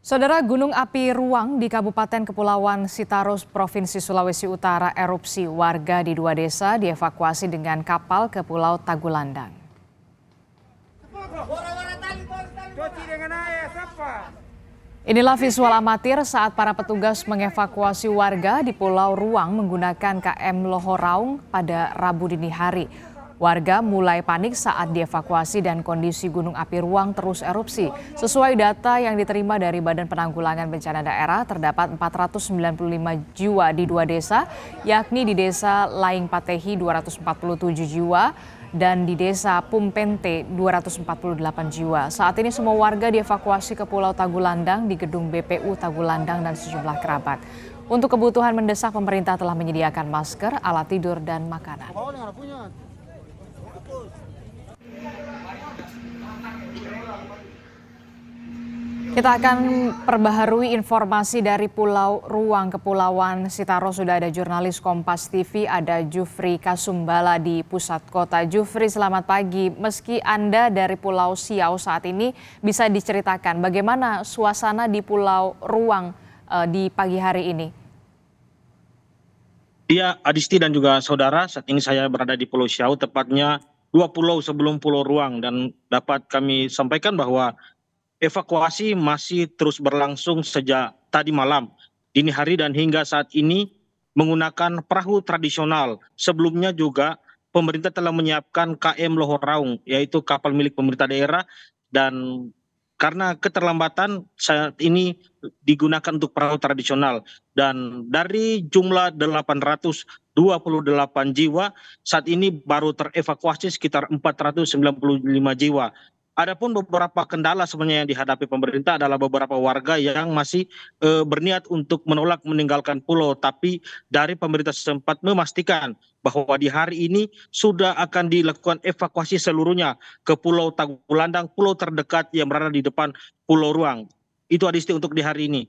Saudara, gunung api Ruang di Kabupaten Kepulauan Sitarus, Provinsi Sulawesi Utara erupsi. Warga di dua desa dievakuasi dengan kapal ke Pulau Tagulandang. Inilah visual amatir saat para petugas mengevakuasi warga di Pulau Ruang menggunakan KM Lohoraung pada Rabu dini hari. Warga mulai panik saat dievakuasi dan kondisi gunung api Ruang terus erupsi. Sesuai data yang diterima dari Badan Penanggulangan Bencana Daerah, terdapat 495 jiwa di dua desa, yakni di Desa Laing Patehi 247 jiwa dan di Desa Pumpente 248 jiwa. Saat ini semua warga dievakuasi ke Pulau Tagulandang di gedung BPU Tagulandang dan sejumlah kerabat. Untuk kebutuhan mendesak, pemerintah telah menyediakan masker, alat tidur, dan makanan. Kita akan perbaharui informasi dari Pulau Ruang, Kepulauan Sitarus. Sudah ada jurnalis Kompas TV, ada Jufri Kasumbala di pusat kota. Jufri, selamat pagi. Meski Anda dari Pulau Siau saat ini, bisa diceritakan bagaimana suasana di Pulau Ruang di pagi hari ini? Iya, Adisti dan juga saudara, saat ini saya berada di Pulau Siau, tepatnya 2 pulau sebelum Pulau Ruang, dan dapat kami sampaikan bahwa evakuasi masih terus berlangsung sejak tadi malam, dini hari, dan hingga saat ini menggunakan perahu tradisional. Sebelumnya juga pemerintah telah menyiapkan KM Lohoraung, yaitu kapal milik pemerintah daerah, dan karena keterlambatan saat ini digunakan untuk perahu tradisional. Dan dari jumlah 828 jiwa, saat ini baru terevakuasi sekitar 495 jiwa. Adapun beberapa kendala sebenarnya yang dihadapi pemerintah adalah beberapa warga yang masih berniat untuk menolak meninggalkan pulau, tapi dari pemerintah setempat memastikan bahwa di hari ini sudah akan dilakukan evakuasi seluruhnya ke Pulau Tagulandang, pulau terdekat yang berada di depan Pulau Ruang. Itu Adisti untuk di hari ini.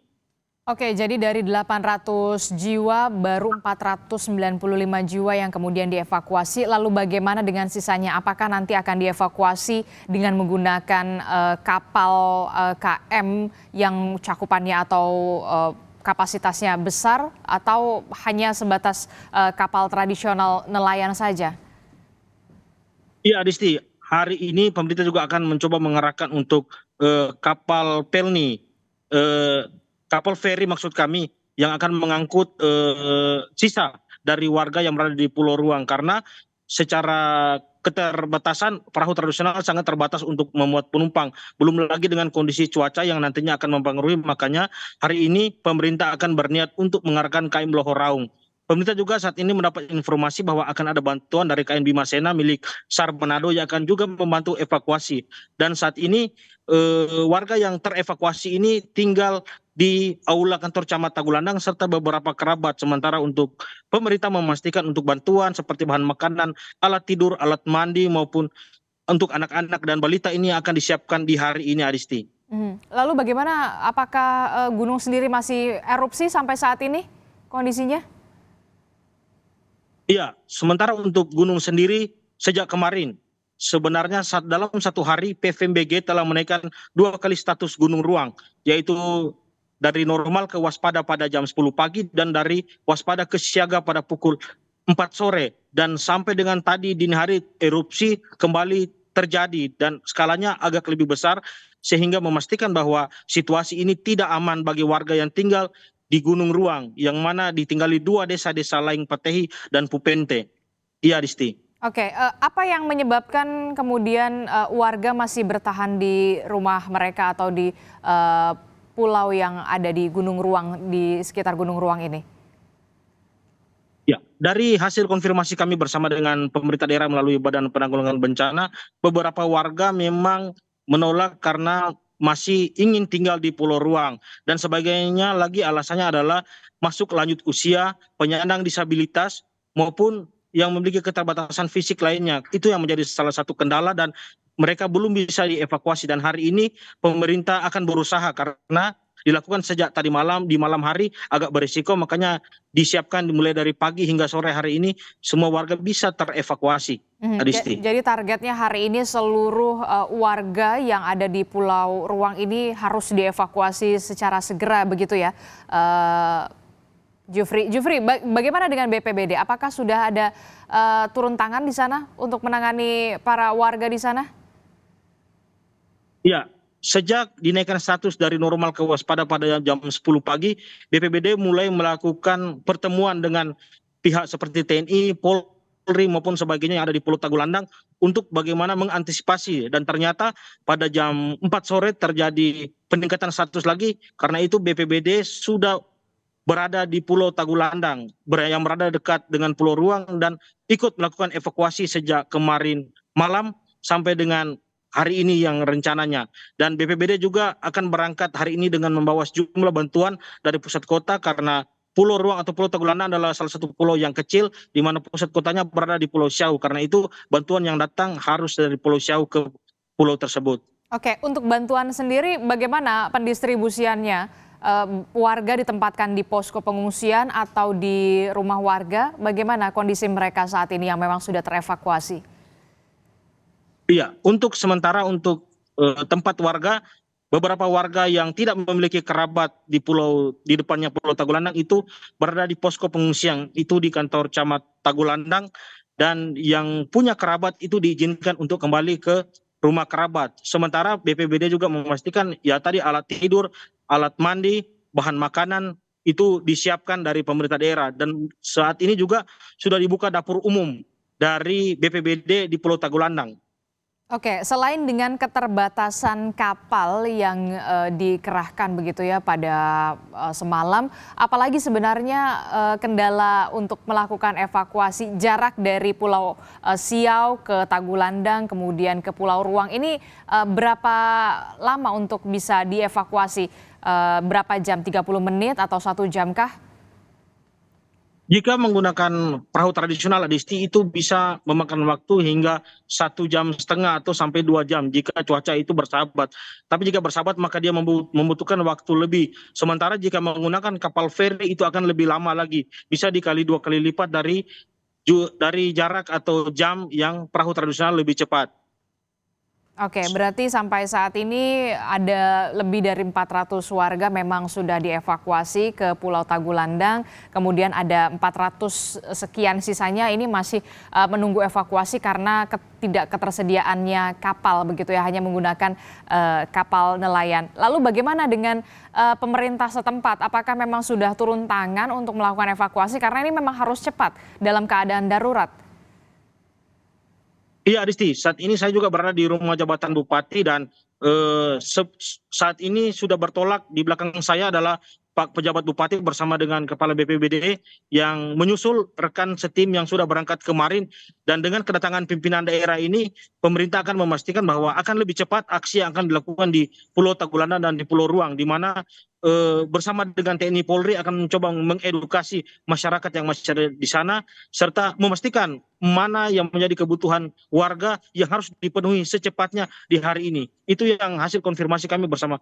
Oke, jadi dari 800 jiwa baru 495 jiwa yang kemudian dievakuasi. Lalu bagaimana dengan sisanya? Apakah nanti akan dievakuasi dengan menggunakan kapal KM yang cakupannya atau kapasitasnya besar, atau hanya sebatas kapal tradisional nelayan saja? Iya, Adisti, hari ini pemerintah juga akan mencoba mengerahkan untuk kapal pelni, kapal feri maksud kami, yang akan mengangkut sisa dari warga yang berada di Pulau Ruang, karena secara keterbatasan perahu tradisional sangat terbatas untuk memuat penumpang, belum lagi dengan kondisi cuaca yang nantinya akan mempengaruhi. Makanya hari ini pemerintah akan berniat untuk mengarahkan KM Lohoraung. Pemerintah juga saat ini mendapat informasi bahwa akan ada bantuan dari KN Bimasena milik SAR Manado yang akan juga membantu evakuasi. Dan saat ini warga yang terevakuasi ini tinggal di aula kantor Camat Tagulandang serta beberapa kerabat. Sementara untuk pemerintah memastikan untuk bantuan seperti bahan makanan, alat tidur, alat mandi, maupun untuk anak-anak dan balita ini akan disiapkan di hari ini, Adisti. Lalu bagaimana, apakah gunung sendiri masih erupsi sampai saat ini kondisinya? Iya, sementara untuk gunung sendiri sejak kemarin, sebenarnya dalam satu hari PVMBG telah menaikkan 2 kali status gunung Ruang, yaitu dari normal ke waspada pada jam 10 pagi dan dari waspada ke siaga pada pukul 4 sore. Dan sampai dengan tadi dini hari erupsi kembali terjadi dan skalanya agak lebih besar, sehingga memastikan bahwa situasi ini tidak aman bagi warga yang tinggal di Gunung Ruang, yang mana ditinggali 2 desa Laing Patehi dan Pupente. Iya, Disti. Oke, apa yang menyebabkan kemudian warga masih bertahan di rumah mereka atau di pulau yang ada di Gunung Ruang, di sekitar Gunung Ruang ini? Ya, dari hasil konfirmasi kami bersama dengan pemerintah daerah melalui Badan Penanggulangan Bencana, beberapa warga memang menolak karena masih ingin tinggal di Pulau Ruang, dan sebagainya lagi alasannya adalah masuk lanjut usia, penyandang disabilitas, maupun yang memiliki keterbatasan fisik lainnya. Itu yang menjadi salah satu kendala dan mereka belum bisa dievakuasi. Dan hari ini pemerintah akan berusaha, karena dilakukan sejak tadi malam, di malam hari agak berisiko, makanya disiapkan mulai dari pagi hingga sore hari ini semua warga bisa terevakuasi. Adisti. Jadi targetnya hari ini seluruh warga yang ada di Pulau Ruang ini harus dievakuasi secara segera begitu ya, Jufri. Bagaimana dengan BPBD? Apakah sudah ada turun tangan di sana untuk menangani para warga di sana? Ya, sejak dinaikkan status dari normal ke waspada pada jam 10 pagi, BPBD mulai melakukan pertemuan dengan pihak seperti TNI, Polri maupun sebagainya yang ada di Pulau Tagulandang untuk bagaimana mengantisipasi, dan ternyata pada jam 4 sore terjadi peningkatan status lagi. Karena itu BPBD sudah berada di Pulau Tagulandang yang berada dekat dengan Pulau Ruang dan ikut melakukan evakuasi sejak kemarin malam sampai dengan hari ini yang rencananya. Dan BPBD juga akan berangkat hari ini dengan membawa sejumlah bantuan dari pusat kota, karena Pulau Ruang atau Pulau Tagulandang adalah salah satu pulau yang kecil di mana pusat kotanya berada di Pulau Siau. Karena itu bantuan yang datang harus dari Pulau Siau ke pulau tersebut. Oke, untuk bantuan sendiri bagaimana pendistribusiannya? Warga ditempatkan di posko pengungsian atau di rumah warga? Bagaimana kondisi mereka saat ini yang memang sudah terevakuasi? Iya, untuk sementara untuk tempat warga, beberapa warga yang tidak memiliki kerabat di depannya Pulau Tagulandang itu berada di posko pengungsian itu di kantor Camat Tagulandang, dan yang punya kerabat itu diizinkan untuk kembali ke rumah kerabat. Sementara BPBD juga memastikan ya tadi alat tidur, alat mandi, bahan makanan itu disiapkan dari pemerintah daerah, dan saat ini juga sudah dibuka dapur umum dari BPBD di Pulau Tagulandang. Oke, selain dengan keterbatasan kapal yang dikerahkan begitu ya pada semalam, apalagi sebenarnya kendala untuk melakukan evakuasi jarak dari Pulau Siau ke Tagulandang kemudian ke Pulau Ruang ini berapa lama untuk bisa dievakuasi? Berapa jam? 30 menit atau 1 jam kah? Jika menggunakan perahu tradisional, Adisti, itu bisa memakan waktu hingga 1,5 jam atau sampai 2 jam jika cuaca itu bersahabat. Tapi jika bersahabat maka dia membutuhkan waktu lebih. Sementara jika menggunakan kapal feri itu akan lebih lama lagi, bisa dikali 2 kali lipat dari jarak atau jam yang perahu tradisional lebih cepat. Oke, berarti sampai saat ini ada lebih dari 400 warga memang sudah dievakuasi ke Pulau Tagulandang, kemudian ada 400 sekian sisanya ini masih menunggu evakuasi karena tidak ketersediaannya kapal begitu ya, hanya menggunakan kapal nelayan. Lalu bagaimana dengan pemerintah setempat? Apakah memang sudah turun tangan untuk melakukan evakuasi karena ini memang harus cepat dalam keadaan darurat? Iya, Adisti, saat ini saya juga berada di rumah jabatan Bupati, dan saat ini sudah bertolak di belakang saya adalah Pak Pejabat Bupati bersama dengan Kepala BPBD yang menyusul rekan setim yang sudah berangkat kemarin. Dan dengan kedatangan pimpinan daerah ini, pemerintah akan memastikan bahwa akan lebih cepat aksi yang akan dilakukan di Pulau Tagulandang dan di Pulau Ruang, di mana bersama dengan TNI Polri akan mencoba mengedukasi masyarakat yang masih ada di sana, serta memastikan mana yang menjadi kebutuhan warga yang harus dipenuhi secepatnya di hari ini. Itu yang hasil konfirmasi kami bersama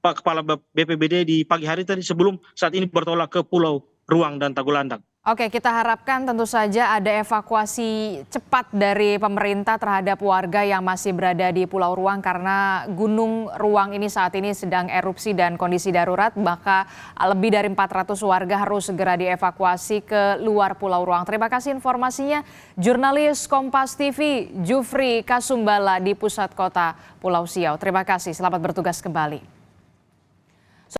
Pak Kepala BPBD di pagi hari tadi sebelum saat ini bertolak ke Pulau Ruang dan Tagulandang. Oke, kita harapkan tentu saja ada evakuasi cepat dari pemerintah terhadap warga yang masih berada di Pulau Ruang karena Gunung Ruang ini saat ini sedang erupsi dan kondisi darurat, maka lebih dari 400 warga harus segera dievakuasi ke luar Pulau Ruang. Terima kasih informasinya, jurnalis Kompas TV Jufri Kasumbala di pusat kota Pulau Siau. Terima kasih, selamat bertugas kembali.